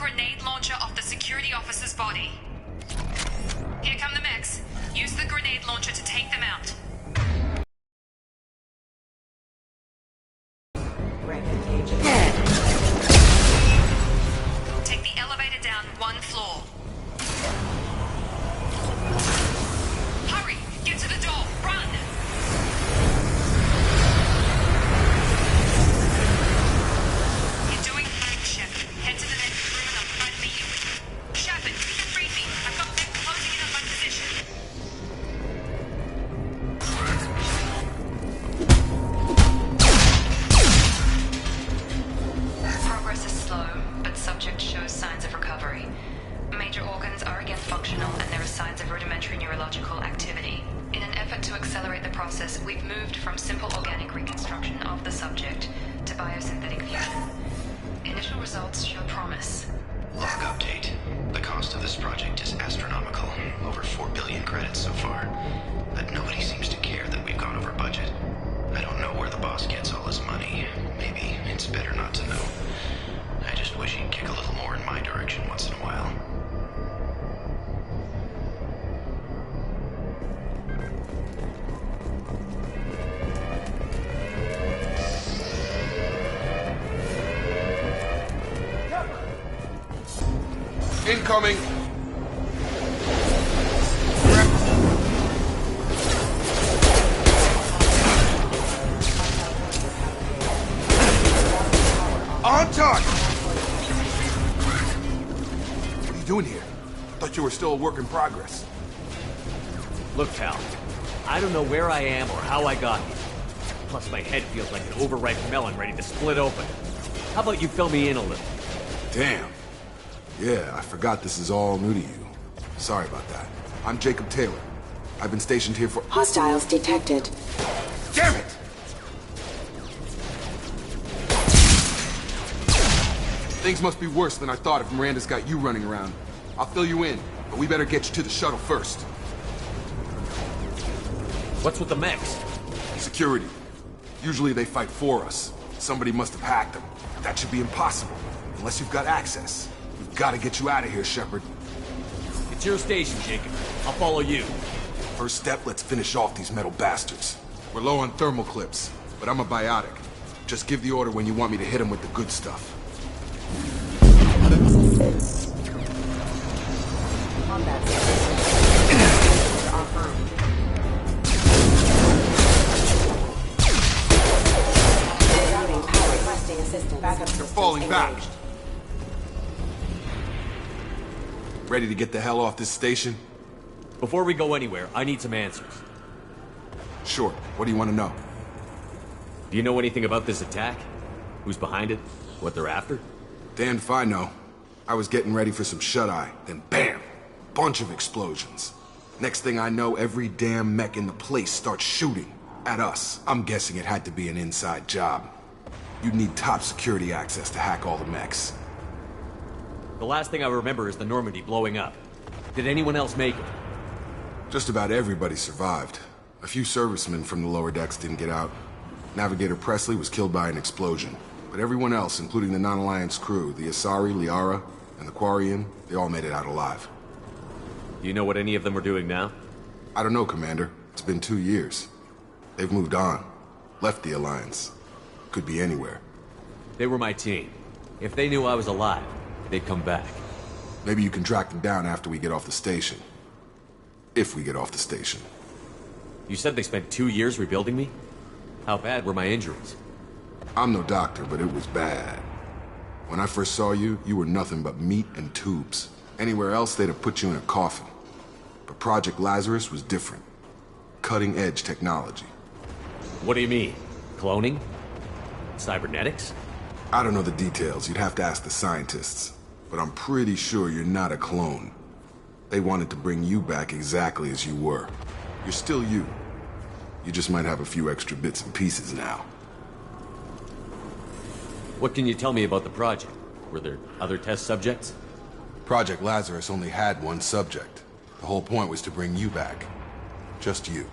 grenade launcher off the security officer's body. Here come the mechs. Use the grenade launcher to take them out. Take the elevator down 1 floor. Hurry! Get to the door! Run! You're doing great, Shep. Head to the next room and I'll try to meet you. Shepard, read me. I've got them closing in on my position. Progress is slow, but subject shows signs of recovery. Major organs are again functional, and there are signs of rudimentary neurological activity. In an effort to accelerate the process, we've moved from simple organic reconstruction of the subject to biosynthetic fusion. Initial results show promise. Log update. The cost of this project is astronomical. Over 4 billion credits so far. But nobody seems to care that we've gone over budget. I don't know where the boss gets all his money. Maybe it's better not to know. I just wish he'd kick a little more in my direction once in a while. Incoming! On target! What are you doing here? I thought you were still a work in progress. Look, pal, I don't know where I am or how I got here. Plus my head feels like an overripe melon ready to split open. How about you fill me in a little? Damn. Yeah, I forgot this is all new to you. Sorry about that. I'm Jacob Taylor. I've been stationed here for— Hostiles detected. Damn it! Things must be worse than I thought if Miranda's got you running around. I'll fill you in, but we better get you to the shuttle first. What's with the mechs? Security. Usually they fight for us. Somebody must have hacked them. That should be impossible, unless you've got access. We've got to get you out of here, Shepard. It's your station, Jacob. I'll follow you. First step, let's finish off these metal bastards. We're low on thermal clips, but I'm a biotic. Just give the order when you want me to hit them with the good stuff. They're falling back. Ready to get the hell off this station? Before we go anywhere, I need some answers. Sure. What do you want to know? Do you know anything about this attack? Who's behind it? What they're after? Damned if I know. I was getting ready for some shut-eye, then bam! Bunch of explosions. Next thing I know, every damn mech in the place starts shooting. At us. I'm guessing it had to be an inside job. You'd need top security access to hack all the mechs. The last thing I remember is the Normandy blowing up. Did anyone else make it? Just about everybody survived. A few servicemen from the lower decks didn't get out. Navigator Presley was killed by an explosion. But everyone else, including the non-Alliance crew, the Asari, Liara, and the Quarian, they all made it out alive. Do you know what any of them are doing now? I don't know, Commander. It's been 2 years. They've moved on. Left the Alliance. Could be anywhere. They were my team. If they knew I was alive, they'd come back. Maybe you can track them down after we get off the station. If we get off the station. You said they spent 2 years rebuilding me? How bad were my injuries? I'm no doctor, but it was bad. When I first saw you, you were nothing but meat and tubes. Anywhere else, they'd have put you in a coffin. But Project Lazarus was different. Cutting-edge technology. What do you mean? Cloning? Cybernetics? I don't know the details. You'd have to ask the scientists. But I'm pretty sure you're not a clone. They wanted to bring you back exactly as you were. You're still you. You just might have a few extra bits and pieces now. What can you tell me about the project? Were there other test subjects? Project Lazarus only had one subject. The whole point was to bring you back. Just you.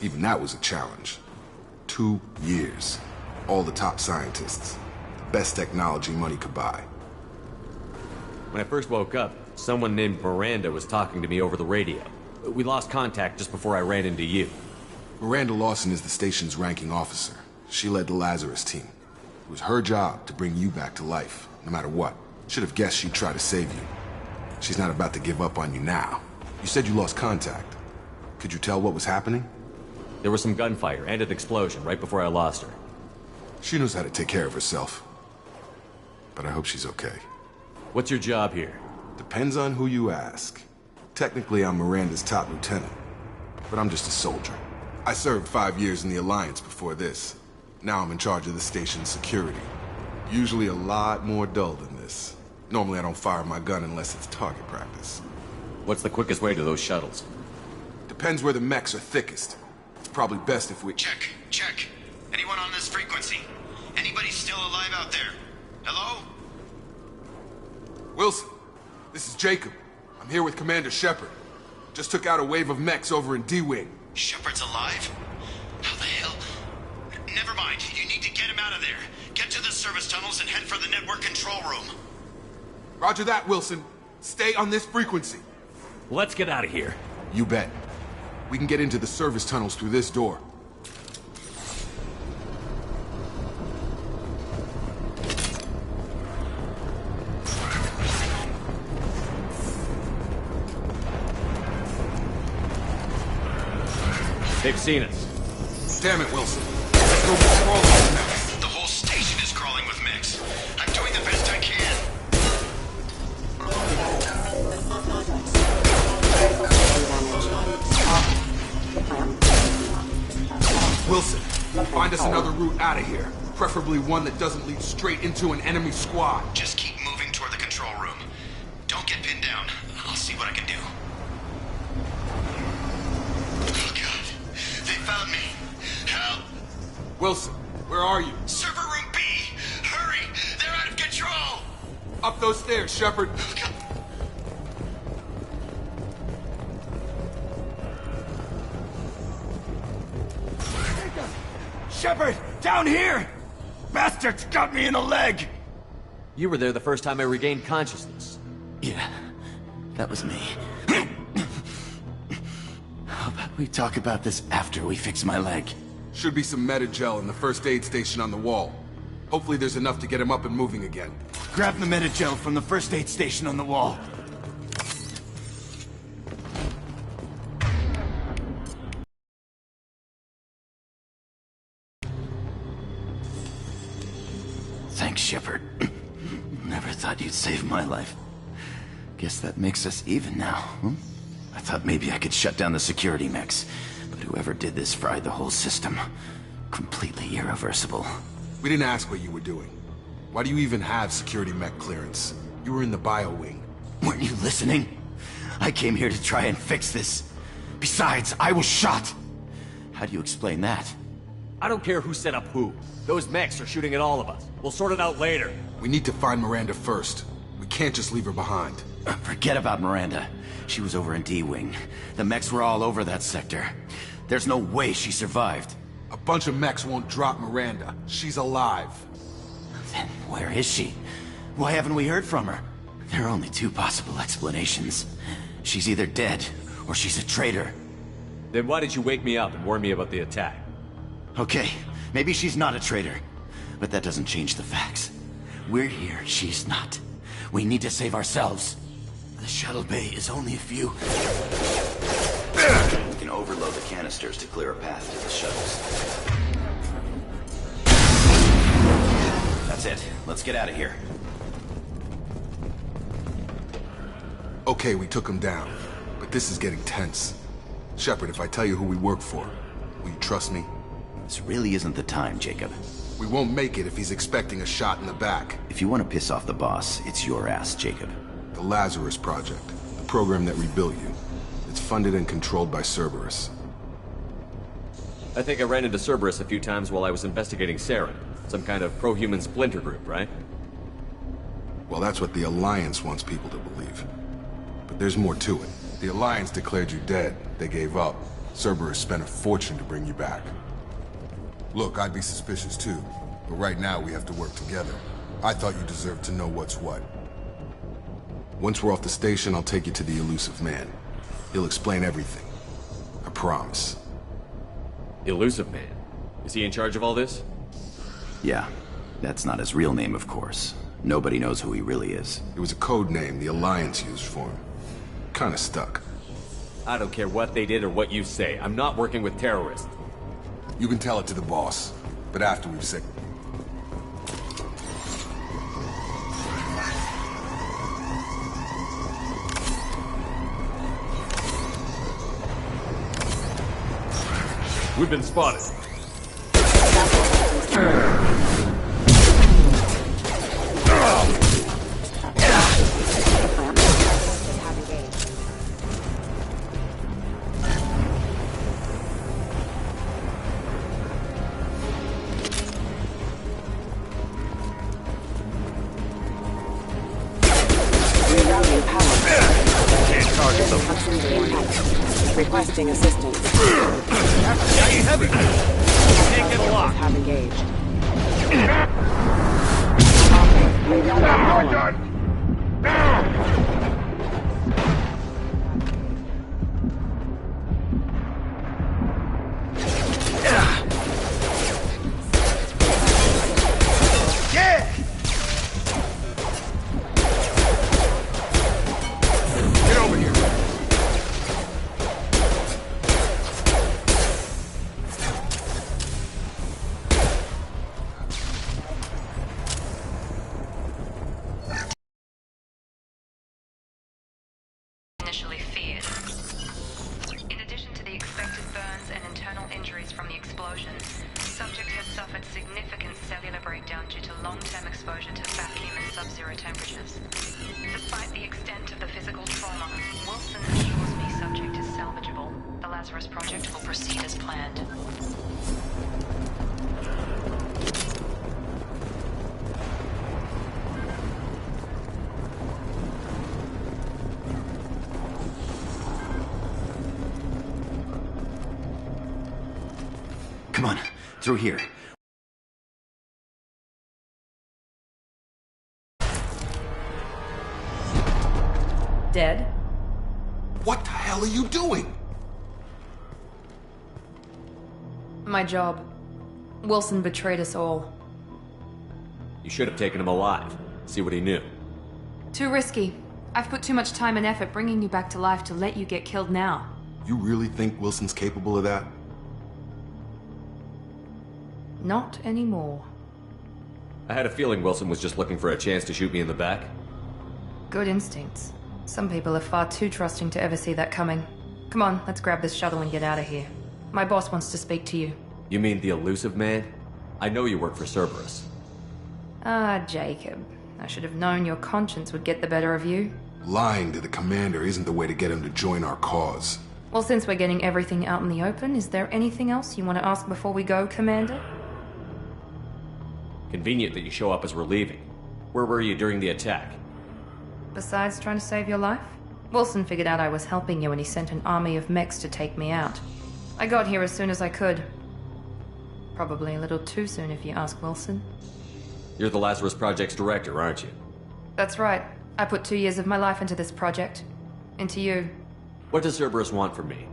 Even that was a challenge. 2 years. All the top scientists. The best technology money could buy. When I first woke up, someone named Miranda was talking to me over the radio. We lost contact just before I ran into you. Miranda Lawson is the station's ranking officer. She led the Lazarus team. It was her job to bring you back to life, no matter what. Should have guessed she'd try to save you. She's not about to give up on you now. You said you lost contact. Could you tell what was happening? There was some gunfire and an explosion right before I lost her. She knows how to take care of herself. But I hope she's okay. What's your job here? Depends on who you ask. Technically, I'm Miranda's top lieutenant. But I'm just a soldier. I served 5 years in the Alliance before this. Now I'm in charge of the station's security. Usually a lot more dull than this. Normally I don't fire my gun unless it's target practice. What's the quickest way to those shuttles? Depends where the mechs are thickest. It's probably best if we... Check. Anyone on this frequency? Anybody still alive out there? Hello? Wilson, this is Jacob. I'm here with Commander Shepard. Just took out a wave of mechs over in D-Wing. Shepard's alive? How the hell? Never mind. You need to get him out of there. Get to the service tunnels and head for the network control room. Roger that, Wilson. Stay on this frequency. Let's get out of here. You bet. We can get into the service tunnels through this door. They've seen us. Damn it, Wilson. Let's go crawl with mechs. The whole station is crawling with mechs. I'm doing the best I can. Wilson, find us another route out of here. Preferably one that doesn't lead straight into an enemy squad. Just keep moving toward the control room. Don't get pinned down. I'll see what I can do. Oh, God. They found me. Help! Wilson, where are you? Server room B! Hurry! They're out of control! Up those stairs, Shepard. Oh, God. Shepard! Down here! Bastards got me in the leg! You were there the first time I regained consciousness. Yeah, that was me. How about we talk about this after we fix my leg? Should be some Metagel in the first aid station on the wall. Hopefully there's enough to get him up and moving again. Grab the Metagel from the first aid station on the wall. Thanks, Shepard. Never thought you'd save my life. Guess that makes us even now, huh? I thought maybe I could shut down the security mechs, but whoever did this fried the whole system. Completely irreversible. We didn't ask what you were doing. Why do you even have security mech clearance? You were in the bio wing. Weren't you listening? I came here to try and fix this. Besides, I was shot. How do you explain that? I don't care who set up who. Those mechs are shooting at all of us. We'll sort it out later. We need to find Miranda first. We can't just leave her behind. Forget about Miranda. She was over in D-Wing. The mechs were all over that sector. There's no way she survived. A bunch of mechs won't drop Miranda. She's alive. Then where is she? Why haven't we heard from her? There are only two possible explanations. She's either dead, or she's a traitor. Then why did you wake me up and warn me about the attack? Okay, maybe she's not a traitor. But that doesn't change the facts. We're here, she's not. We need to save ourselves. The shuttle bay is only a few... We can overload the canisters to clear a path to the shuttles. That's it. Let's get out of here. Okay, we took him down. But this is getting tense. Shepard, if I tell you who we work for, will you trust me? This really isn't the time, Jacob. We won't make it if he's expecting a shot in the back. If you want to piss off the boss, it's your ass, Jacob. The Lazarus Project, the program that rebuilt you. It's funded and controlled by Cerberus. I think I ran into Cerberus a few times while I was investigating Saren. Some kind of pro-human splinter group, right? Well, that's what the Alliance wants people to believe. But there's more to it. The Alliance declared you dead. They gave up. Cerberus spent a fortune to bring you back. Look, I'd be suspicious too. But right now we have to work together. I thought you deserved to know what's what. Once we're off the station, I'll take you to the Elusive Man. He'll explain everything. I promise. Elusive Man? Is he in charge of all this? Yeah. That's not his real name, of course. Nobody knows who he really is. It was a code name the Alliance used for him. Kinda stuck. I don't care what they did or what you say. I'm not working with terrorists. You can tell it to the boss, but after we've said... We've been spotted. Requesting assistance. Heavy! Can't get a lock. Have engaged. Get over here! Initially feared. In addition to the expected burns and internal injuries from the explosion, subject has suffered significant cellular breakdown due to long-term exposure to vacuum and sub-zero temperatures. Despite the extent of the physical trauma, Wilson assures me subject is salvageable. The Lazarus Project will proceed as planned. Come on, through here. Dead? What the hell are you doing? My job. Wilson betrayed us all. You should have taken him alive. See what he knew. Too risky. I've put too much time and effort bringing you back to life to let you get killed now. You really think Wilson's capable of that? Not anymore. I had a feeling Wilson was just looking for a chance to shoot me in the back. Good instincts. Some people are far too trusting to ever see that coming. Come on, let's grab this shuttle and get out of here. My boss wants to speak to you. You mean the Elusive Man? I know you work for Cerberus. Ah, Jacob. I should have known your conscience would get the better of you. Lying to the commander isn't the way to get him to join our cause. Well, since we're getting everything out in the open, is there anything else you want to ask before we go, Commander? Convenient that you show up as we're leaving. Where were you during the attack? Besides trying to save your life? Wilson figured out I was helping you and he sent an army of mechs to take me out. I got here as soon as I could. Probably a little too soon if you ask Wilson. You're the Lazarus Project's director, aren't you? That's right. I put 2 years of my life into this project. Into you. What does Cerberus want from me?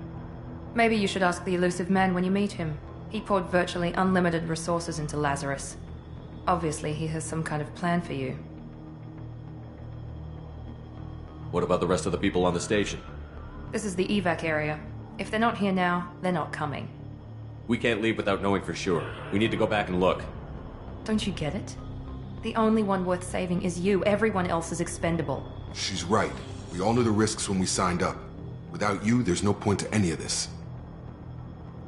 Maybe you should ask the Elusive Man when you meet him. He poured virtually unlimited resources into Lazarus. Obviously, he has some kind of plan for you. What about the rest of the people on the station? This is the evac area. If they're not here now, they're not coming. We can't leave without knowing for sure. We need to go back and look. Don't you get it? The only one worth saving is you. Everyone else is expendable. She's right. We all knew the risks when we signed up. Without you, there's no point to any of this.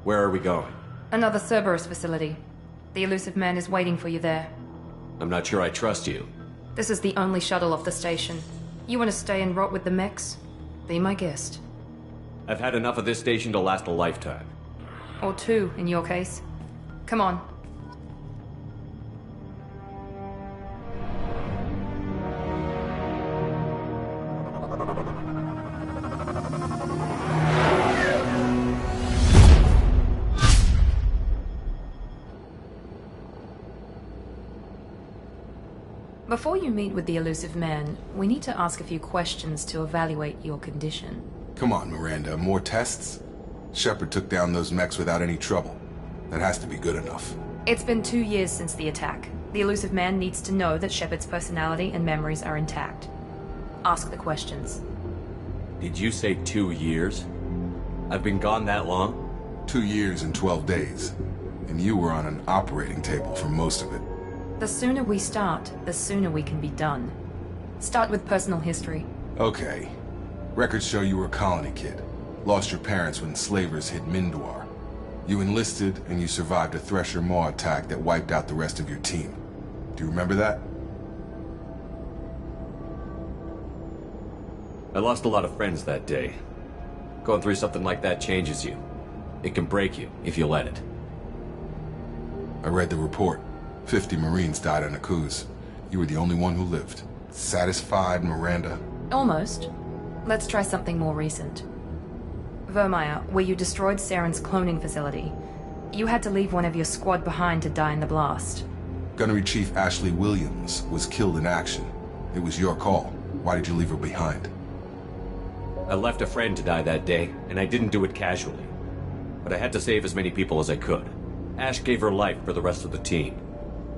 Where are we going? Another Cerberus facility. The Elusive Man is waiting for you there. I'm not sure I trust you. This is the only shuttle off the station. You want to stay and rot with the mechs? Be my guest. I've had enough of this station to last a lifetime. Or 2, in your case. Come on. Before you meet with the elusive man, we need to ask a few questions to evaluate your condition. Come on, Miranda, more tests? Shepard took down those mechs without any trouble. That has to be good enough. It's been 2 years since the attack. The elusive man needs to know that Shepard's personality and memories are intact. Ask the questions. Did you say 2 years? I've been gone that long? 2 years and 12 days. And you were on an operating table for most of it. The sooner we start, the sooner we can be done. Start with personal history. Okay. Records show you were a colony kid. Lost your parents when slavers hit Mindwar. You enlisted, and you survived a Thresher Maw attack that wiped out the rest of your team. Do you remember that? I lost a lot of friends that day. Going through something like that changes you. It can break you, if you let it. I read the report. 50 Marines died on Akuz. You were the only one who lived. Satisfied, Miranda? Almost. Let's try something more recent. Vermeer, where you destroyed Saren's cloning facility. You had to leave one of your squad behind to die in the blast. Gunnery Chief Ashley Williams was killed in action. It was your call. Why did you leave her behind? I left a friend to die that day, and I didn't do it casually. But I had to save as many people as I could. Ash gave her life for the rest of the team.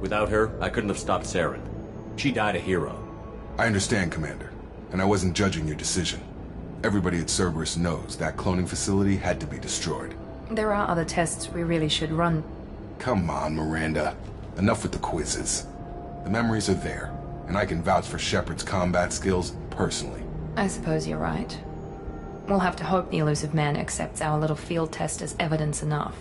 Without her, I couldn't have stopped Saren. She died a hero. I understand, Commander. And I wasn't judging your decision. Everybody at Cerberus knows that cloning facility had to be destroyed. There are other tests we really should run. Come on, Miranda. Enough with the quizzes. The memories are there, and I can vouch for Shepard's combat skills personally. I suppose you're right. We'll have to hope the elusive man accepts our little field test as evidence enough.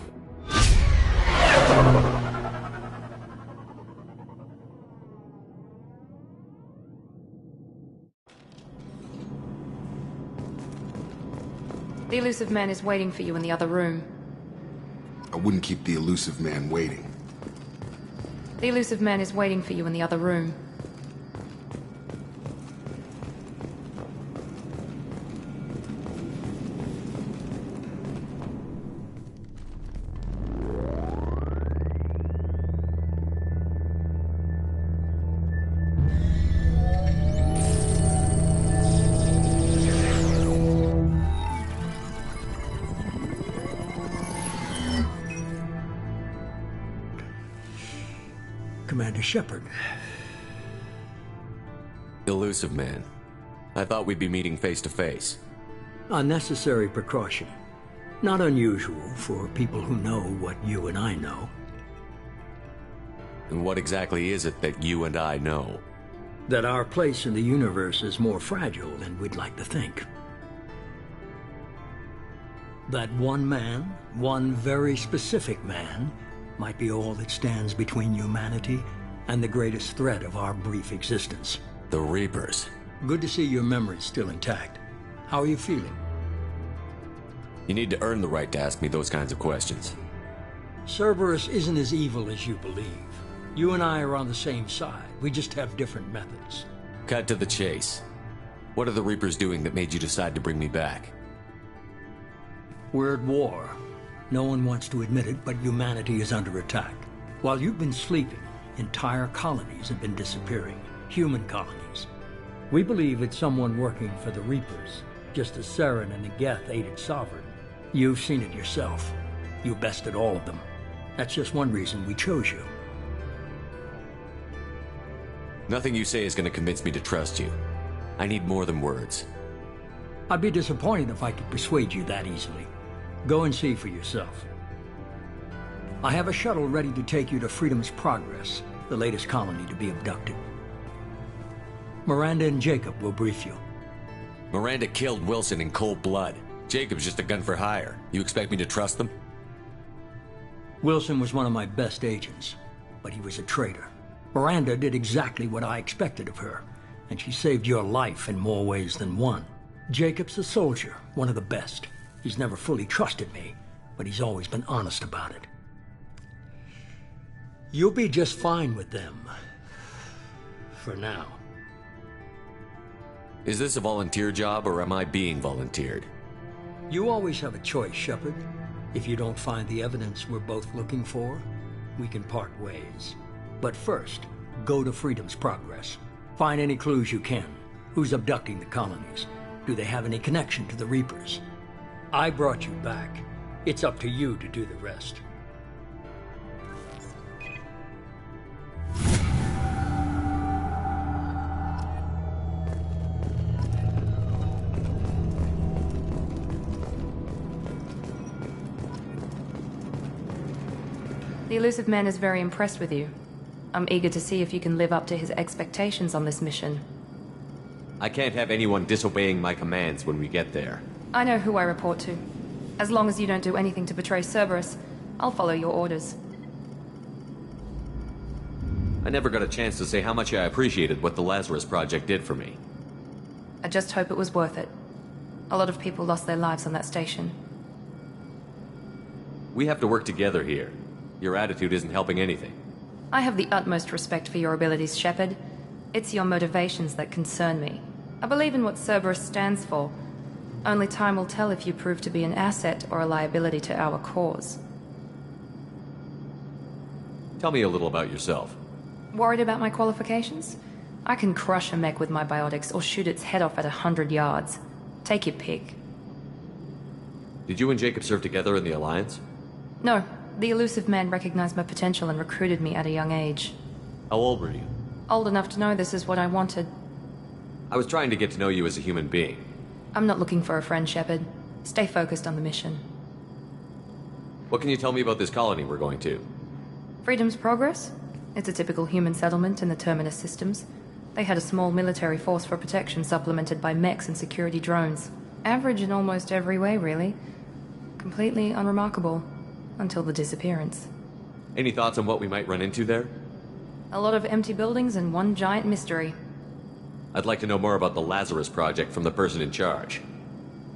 The elusive man is waiting for you in the other room. I wouldn't keep the elusive man waiting. The elusive man is waiting for you in the other room. Commander Shepard. Elusive man. I thought we'd be meeting face to face. Unnecessary precaution. Not unusual for people who know what you and I know. And what exactly is it that you and I know? That our place in the universe is more fragile than we'd like to think. That one man, one very specific man, might be all that stands between humanity and the greatest threat of our brief existence. The Reapers. Good to see your memory's still intact. How are you feeling? You need to earn the right to ask me those kinds of questions. Cerberus isn't as evil as you believe. You and I are on the same side. We just have different methods. Cut to the chase. What are the Reapers doing that made you decide to bring me back? We're at war. No one wants to admit it, but humanity is under attack. While you've been sleeping, entire colonies have been disappearing. Human colonies. We believe it's someone working for the Reapers, just as Saren and the Geth aided Sovereign. You've seen it yourself. You bested all of them. That's just one reason we chose you. Nothing you say is going to convince me to trust you. I need more than words. I'd be disappointed if I could persuade you that easily. Go and see for yourself. I have a shuttle ready to take you to Freedom's Progress, the latest colony to be abducted. Miranda and Jacob will brief you. Miranda killed Wilson in cold blood. Jacob's just a gun for hire. You expect me to trust them? Wilson was one of my best agents, but he was a traitor. Miranda did exactly what I expected of her, and she saved your life in more ways than one. Jacob's a soldier, one of the best. He's never fully trusted me, but he's always been honest about it. You'll be just fine with them. For now. Is this a volunteer job, or am I being volunteered? You always have a choice, Shepard. If you don't find the evidence we're both looking for, we can part ways. But first, go to Freedom's Progress. Find any clues you can. Who's abducting the colonies? Do they have any connection to the Reapers? I brought you back. It's up to you to do the rest. The Illusive Man is very impressed with you. I'm eager to see if you can live up to his expectations on this mission. I can't have anyone disobeying my commands when we get there. I know who I report to. As long as you don't do anything to betray Cerberus, I'll follow your orders. I never got a chance to say how much I appreciated what the Lazarus Project did for me. I just hope it was worth it. A lot of people lost their lives on that station. We have to work together here. Your attitude isn't helping anything. I have the utmost respect for your abilities, Shepard. It's your motivations that concern me. I believe in what Cerberus stands for. Only time will tell if you prove to be an asset or a liability to our cause. Tell me a little about yourself. Worried about my qualifications? I can crush a mech with my biotics or shoot its head off at 100 yards. Take your pick. Did you and Jacob serve together in the Alliance? No. The Illusive Man recognized my potential and recruited me at a young age. How old were you? Old enough to know this is what I wanted. I was trying to get to know you as a human being. I'm not looking for a friend, Shepard. Stay focused on the mission. What can you tell me about this colony we're going to? Freedom's Progress? It's a typical human settlement in the Terminus systems. They had a small military force for protection supplemented by mechs and security drones. Average in almost every way, really. Completely unremarkable. Until the disappearance. Any thoughts on what we might run into there? A lot of empty buildings and one giant mystery. I'd like to know more about the Lazarus Project from the person in charge.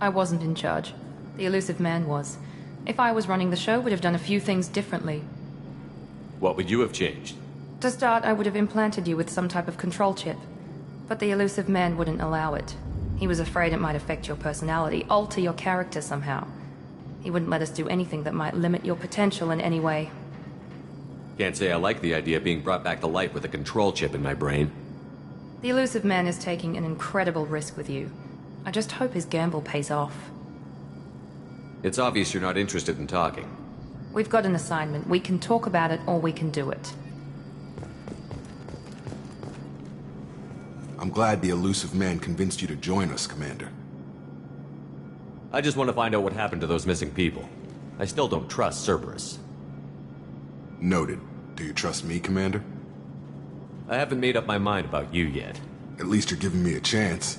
I wasn't in charge. The Illusive Man was. If I was running the show, would have done a few things differently. What would you have changed? To start, I would have implanted you with some type of control chip. But the Illusive Man wouldn't allow it. He was afraid it might affect your personality, alter your character somehow. He wouldn't let us do anything that might limit your potential in any way. Can't say I like the idea of being brought back to life with a control chip in my brain. The Illusive Man is taking an incredible risk with you. I just hope his gamble pays off. It's obvious you're not interested in talking. We've got an assignment. We can talk about it or we can do it. I'm glad the Illusive Man convinced you to join us, Commander. I just want to find out what happened to those missing people. I still don't trust Cerberus. Noted. Do you trust me, Commander? I haven't made up my mind about you yet. At least you're giving me a chance.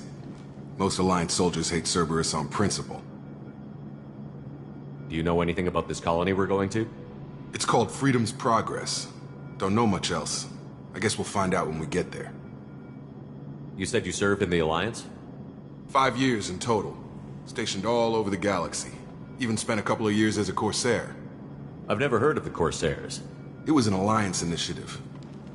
Most Alliance soldiers hate Cerberus on principle. Do you know anything about this colony we're going to? It's called Freedom's Progress. Don't know much else. I guess we'll find out when we get there. You said you served in the Alliance? 5 years in total. Stationed all over the galaxy. Even spent a couple of years as a Corsair. I've never heard of the Corsairs. It was an Alliance initiative.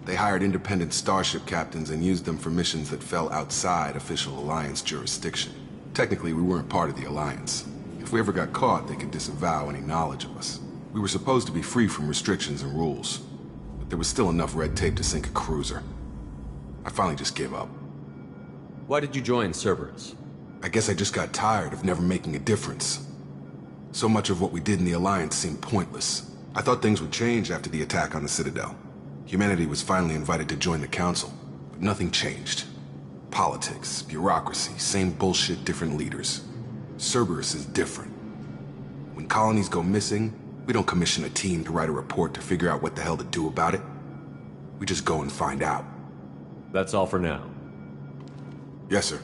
They hired independent starship captains and used them for missions that fell outside official Alliance jurisdiction. Technically, we weren't part of the Alliance. If we ever got caught, they could disavow any knowledge of us. We were supposed to be free from restrictions and rules. But there was still enough red tape to sink a cruiser. I finally just gave up. Why did you join Cerberus? I guess I just got tired of never making a difference. So much of what we did in the Alliance seemed pointless. I thought things would change after the attack on the Citadel. Humanity was finally invited to join the Council, but nothing changed. Politics, bureaucracy, same bullshit, different leaders. Cerberus is different. When colonies go missing, we don't commission a team to write a report to figure out what the hell to do about it. We just go and find out. That's all for now. Yes, sir.